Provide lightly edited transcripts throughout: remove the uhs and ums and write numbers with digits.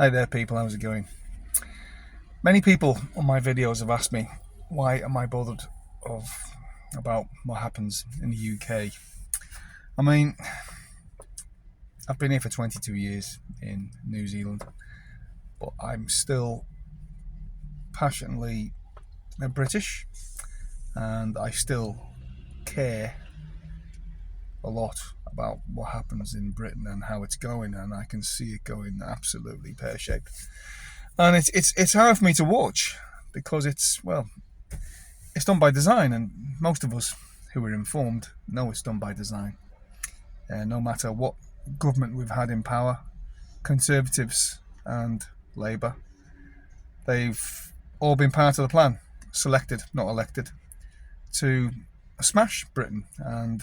Hi there people, how's it going? Many people on my videos have asked me why am I bothered about what happens in the UK. I mean, I've been here for 22 years in New Zealand, but I'm still passionately British, and I still care a lot about what happens in Britain and how it's going, and I can see it going absolutely pear-shaped. And it's hard for me to watch because it's done by design, and most of us who are informed know it's done by design. No matter what government we've had in power, Conservatives and Labour, they've all been part of the plan, selected, not elected, to smash Britain and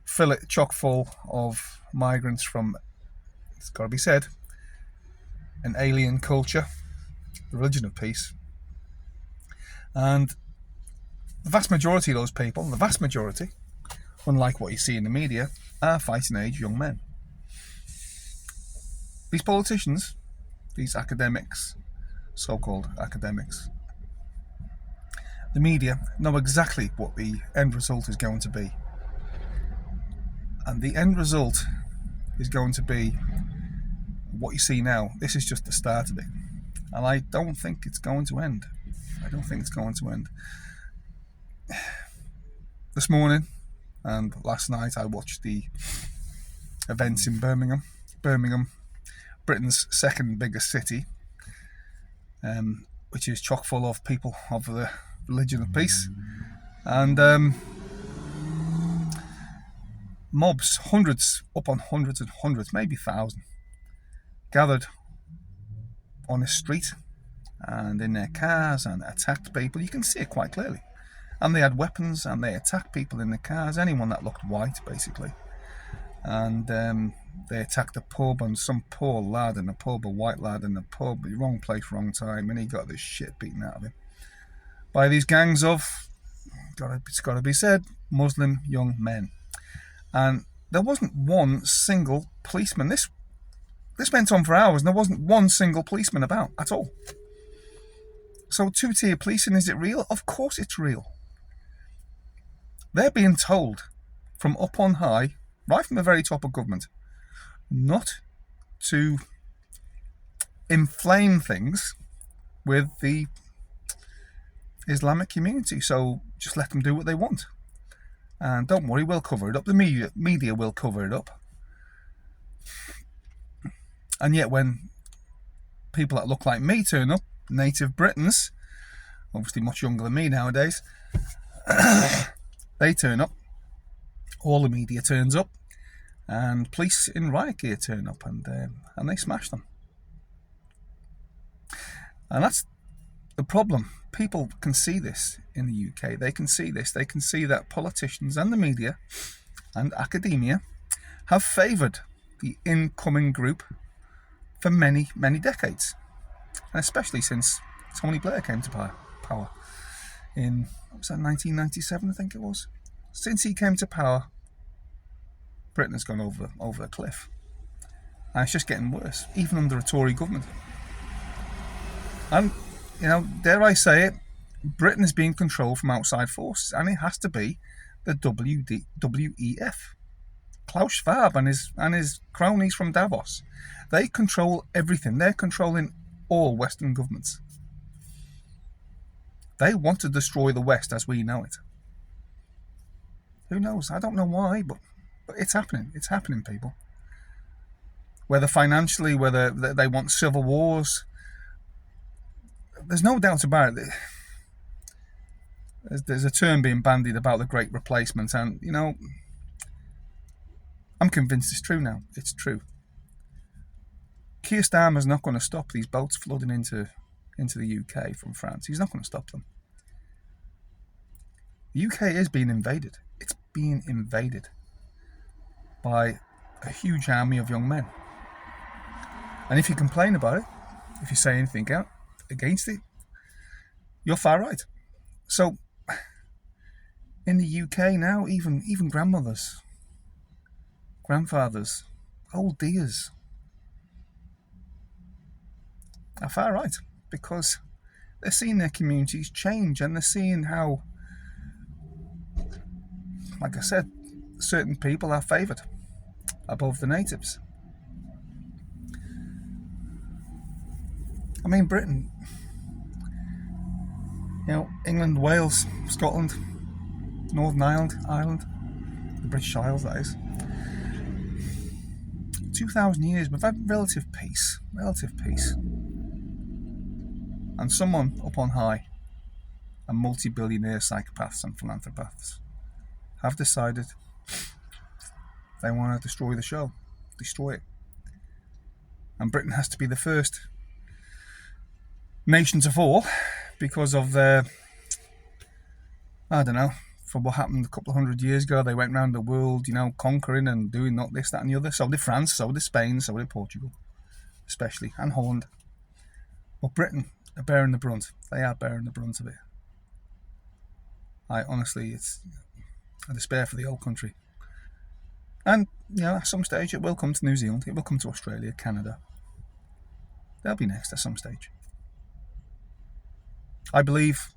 fill it chock full of migrants from, it's got to be said, an alien culture, the religion of peace. And the vast majority of those people, unlike what you see in the media, are fighting age young men. These politicians, these academics, so-called academics, the media know exactly what the end result is going to be. And the end result is going to be what you see now. This is just the start of it. And I don't think it's going to end. This morning and last night I watched the events in Birmingham. Birmingham, Britain's second biggest city, which is chock full of people of the religion of peace. And mobs, hundreds and hundreds, maybe 1,000, gathered on a street and in their cars and attacked people. You can see it quite clearly. And they had weapons and they attacked people in the cars, anyone that looked white basically. And they attacked a pub, and some poor lad in the pub, a white lad in the pub, wrong place, wrong time, and he got the shit beaten out of him by these gangs of, it's got to be said, Muslim young men. And there wasn't one single policeman. This went on for hours and there wasn't one single policeman about at all. So two-tier policing, is it real? Of course it's real. They're being told from up on high, right from the very top of government, not to inflame things with the Islamic community. So just let them do what they want. And don't worry, we'll cover it up. The media will cover it up. And yet when people that look like me turn up, native Britons, obviously much younger than me nowadays, they turn up, all the media turns up, and police in riot gear turn up, and they smash them. And that's the problem. People can see this in the UK. They can see this. They can see that politicians and the media and academia have favoured the incoming group for many, many decades. And especially since Tony Blair came to power in, what was that, 1997, I think it was. Since he came to power, Britain has gone over a cliff. And it's just getting worse, even under a Tory government. And, dare I say it, Britain is being controlled from outside forces, and it has to be the WEF. Klaus Schwab and his cronies from Davos. They control everything. They're controlling all Western governments. They want to destroy the West as we know it. Who knows? I don't know why, but it's happening. It's happening, people. Whether financially, whether they want civil wars, there's no doubt about it. There's a term being bandied about the Great Replacement, and I'm convinced it's true now. It's true. Kier Starmer's not going to stop these boats flooding into the UK from France. He's not going to stop them. The UK is being invaded. It's being invaded by a huge army of young men. And if you complain about it, if you say anything against it, you're far right. So in the UK now, even grandmothers, grandfathers, old dears, are far right, because they're seeing their communities change, and they're seeing how, like I said, certain people are favoured above the natives. I mean, Britain, England, Wales, Scotland, Northern Ireland, the British Isles, that is. 2,000 years, we've had relative peace. And someone up on high, and multi-billionaire psychopaths and philanthropists, have decided they want to destroy the show, destroy it. And Britain has to be the first nation to fall because of their, from what happened a couple of hundred years ago. They went around the world, conquering and doing not this, that and the other. So did France, so did Spain, so did Portugal, especially, and Holland. But Britain are bearing the brunt. They are bearing the brunt of it. It's a despair for the old country. And, at some stage it will come to New Zealand, it will come to Australia, Canada. They'll be next at some stage. I believe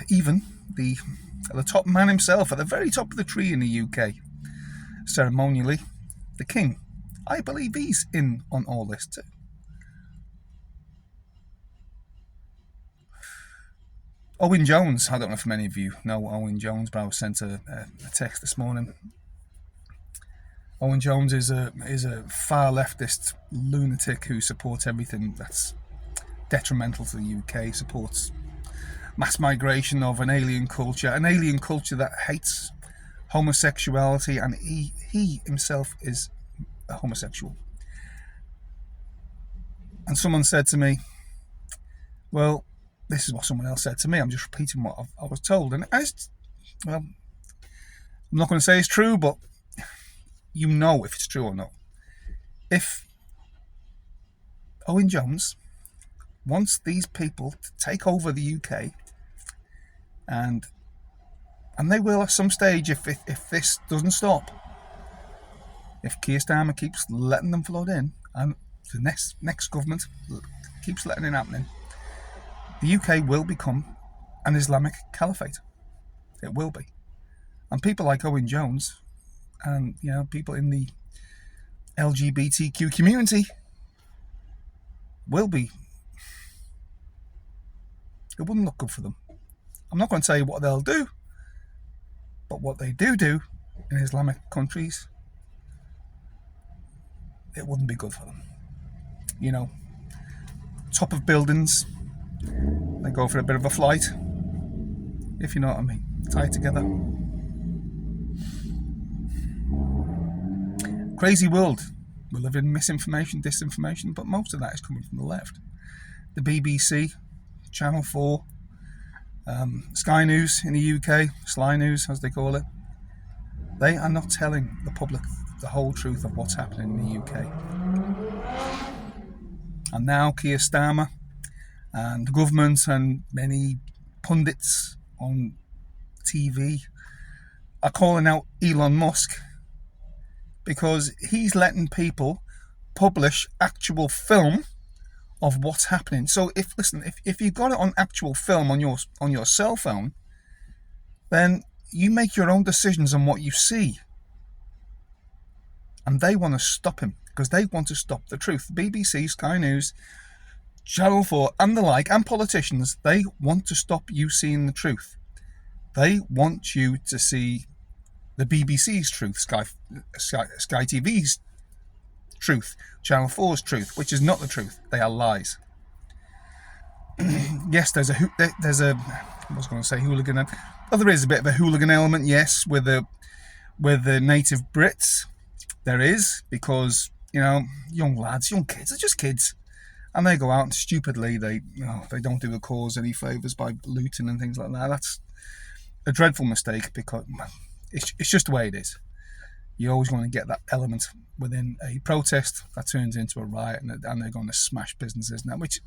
even the top man himself, at the very top of the tree in the UK, ceremonially, the King, I believe he's in on all this too. Owen Jones, I don't know if many of you know Owen Jones, but I was sent a text this morning. Owen Jones is a far leftist lunatic who supports everything that's detrimental to the UK, supports mass migration of an alien culture that hates homosexuality, and he himself is a homosexual. And someone said to me, well, this is what someone else said to me, I'm just repeating what I was told, and I'm not going to say it's true, but if it's true or not. If Owen Jones wants these people to take over the UK, and they will at some stage if this doesn't stop, if Kier Starmer keeps letting them flood in, and the next government keeps letting it happen, the UK will become an Islamic caliphate. It will be. And people like Owen Jones and people in the LGBTQ community will be. It wouldn't look good for them. I'm not going to tell you what they'll do, but what they do in Islamic countries, it wouldn't be good for them. Top of buildings, they go for a bit of a flight, if you know what I mean, tie it together. Crazy world. We live in misinformation, disinformation, but most of that is coming from the left. The BBC, Channel 4, Sky News in the UK, Sly News as they call it, they are not telling the public the whole truth of what's happening in the UK. And now Kier Starmer and the government and many pundits on TV are calling out Elon Musk because he's letting people publish actual film of what's happening. So if you've got it on actual film on your cell phone, then you make your own decisions on what you see. And they want to stop him because they want to stop the truth. BBC, Sky News, Channel 4 and the like, and politicians, they want to stop you seeing the truth. They want you to see the BBC's truth, Sky TV's truth, Channel 4's truth, which is not the truth. They are lies. Yes, there's a I was going to say hooligan. Well, there is a bit of a hooligan element, yes, with the native Brits. There is, because young lads, young kids, they're just kids, and they go out and stupidly they don't do the cause any favours by looting and things like that. That's a dreadful mistake because it's just the way it is. You always want to get that element within a protest that turns into a riot, and they're going to smash businesses now, which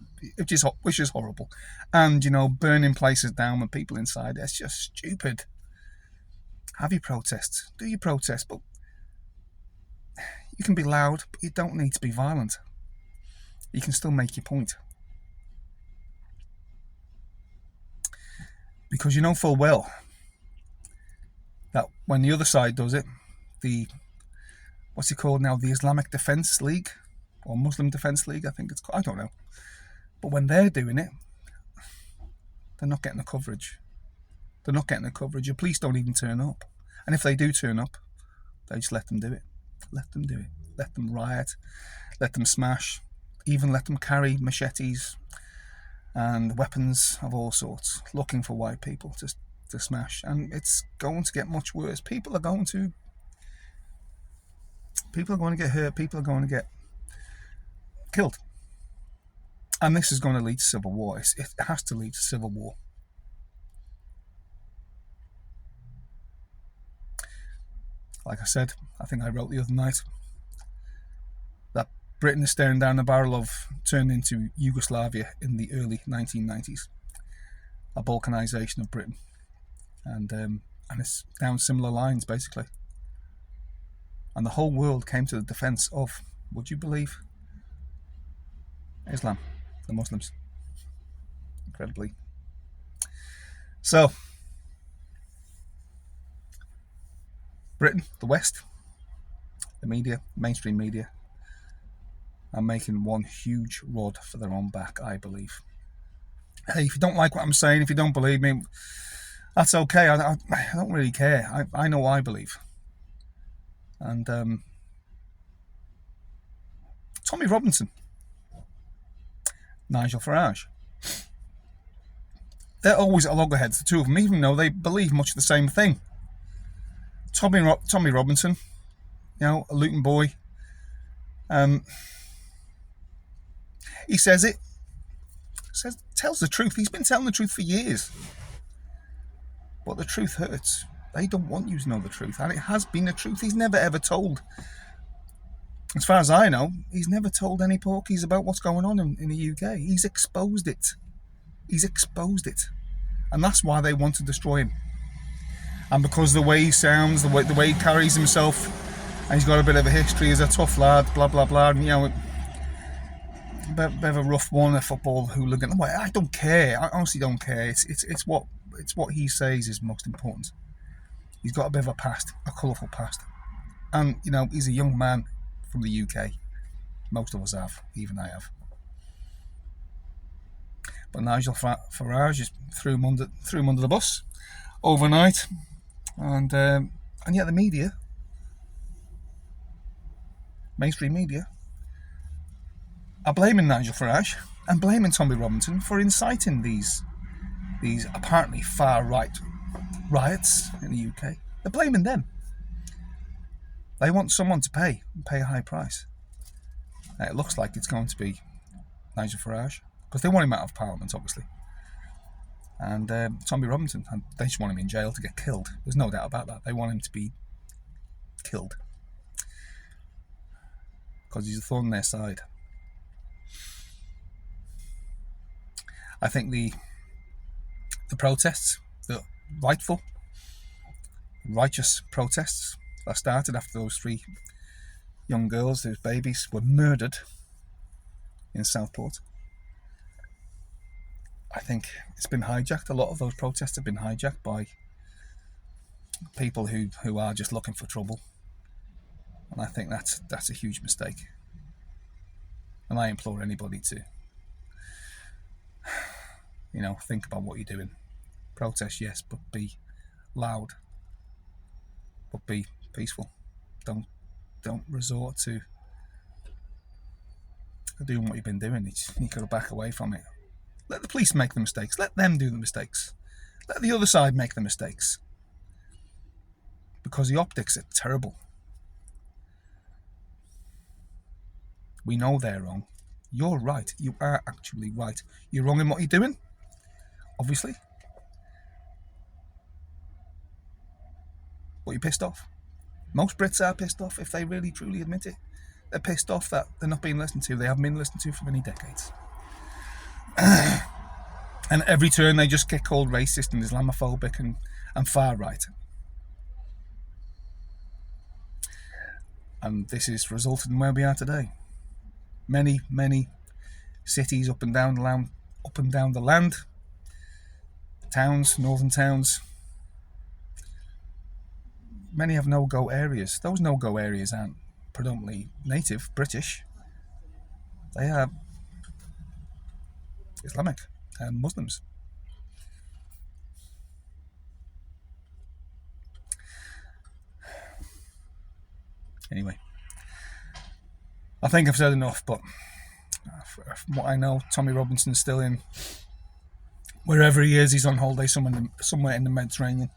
is horrible. And burning places down with people inside, it's just stupid. Have your protests, do your protest, but you can be loud, but you don't need to be violent. you can still make your point. Because you know full well that when the other side does it, what's it called now? The Islamic Defence League, or Muslim Defence League, I think it's called. I don't know. But when they're doing it, they're not getting the coverage. They're not getting the coverage. The police don't even turn up. And if they do turn up, they just let them do it. Let them do it. Let them riot. Let them smash. Even let them carry machetes and weapons of all sorts, looking for white people to smash. And it's going to get much worse. People are going to get hurt. People are going to get killed. And this is going to lead to civil war. It has to lead to civil war. Like I said, I think I wrote the other night that Britain is staring down the barrel of turning into Yugoslavia in the early 1990s. A balkanization of Britain. And it's down similar lines, basically. And the whole world came to the defense of, would you believe, Islam, the Muslims. Incredibly. So, Britain, the West, the media, mainstream media, are making one huge rod for their own back, I believe. Hey, if you don't like what I'm saying, if you don't believe me, that's okay. I don't really care. I know what I believe. And Tommy Robinson, Nigel Farage, they're always at loggerheads, the two of them, even though they believe much the same thing. Tommy Robinson, you know, a Luton boy, he tells the truth. He's been telling the truth for years. But the truth hurts. They don't want you to know the truth. And it has been the truth. He's never ever told, as far as I know, he's never told any porkies about what's going on in the UK. He's exposed it. And that's why they want to destroy him. And because the way he sounds, the way he carries himself, and he's got a bit of a history as a tough lad, blah, blah, blah, and, you know, a bit of a rough one, a football hooligan. I don't care. I honestly don't care. It's what he says is most important. He's got a bit of a past, a colourful past. And, you know, he's a young man from the UK. Most of us have, even I have. But Nigel Farage just threw him under the bus overnight. And yet the media, mainstream media, are blaming Nigel Farage and blaming Tommy Robinson for inciting these apparently far-right riots in the UK. They're blaming them. They want someone to pay a high price. It looks like it's going to be Nigel Farage, because they want him out of Parliament, obviously. And Tommy Robinson, and they just want him in jail to get killed. There's no doubt about that. They want him to be killed, because he's a thorn in their side. I think the protests, the righteous protests that started after those 3 young girls, those babies, were murdered in Southport. I think it's been hijacked. A lot of those protests have been hijacked by people who are just looking for trouble. And I think that's a huge mistake. And I implore anybody to, you know, think about what you're doing. Protest, yes, but be loud. But be peaceful. Don't resort to doing what you've been doing. You've got to back away from it. Let the police make the mistakes. Let them do the mistakes. Let the other side make the mistakes. Because the optics are terrible. We know they're wrong. You're right. You are actually right. You're wrong in what you're doing, obviously. But you're pissed off. Most Brits are pissed off if they really truly admit it. They're pissed off that they're not being listened to. They haven't been listened to for many decades. And every turn they just get called racist and Islamophobic and far right. And this has resulted in where we are today. Many cities up and down the land, towns, northern towns. Many have no-go areas. Those no-go areas aren't predominantly native British. They are Islamic and Muslims. Anyway, I think I've said enough, but from what I know, Tommy Robinson's still in wherever he is. He's on holiday somewhere in the Mediterranean.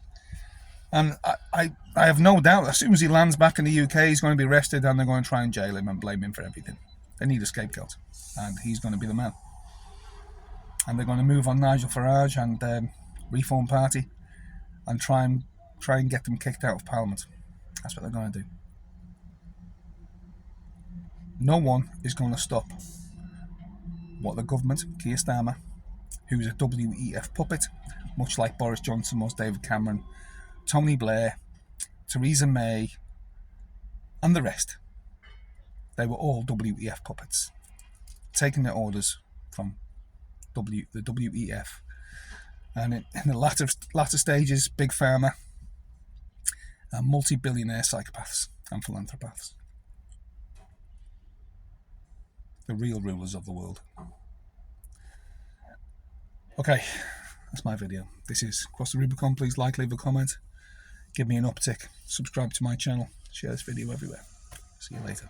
And I have no doubt, as soon as he lands back in the UK, he's going to be arrested and they're going to try and jail him and blame him for everything. They need a scapegoat, and he's going to be the man. And they're going to move on Nigel Farage and Reform Party and try and get them kicked out of Parliament. That's what they're going to do. No one is going to stop what the government, Kier Starmer, who's a WEF puppet, much like Boris Johnson was, David Cameron, Tony Blair, Theresa May, and the rest. They were all WEF puppets, taking their orders from the WEF. And in the latter stages, Big Pharma and multi-billionaire psychopaths and philanthropaths. The real rulers of the world. Okay, that's my video. This is Cross the Rubicon. Please like, leave a comment, give me an uptick, subscribe to my channel, share this video everywhere. See you later.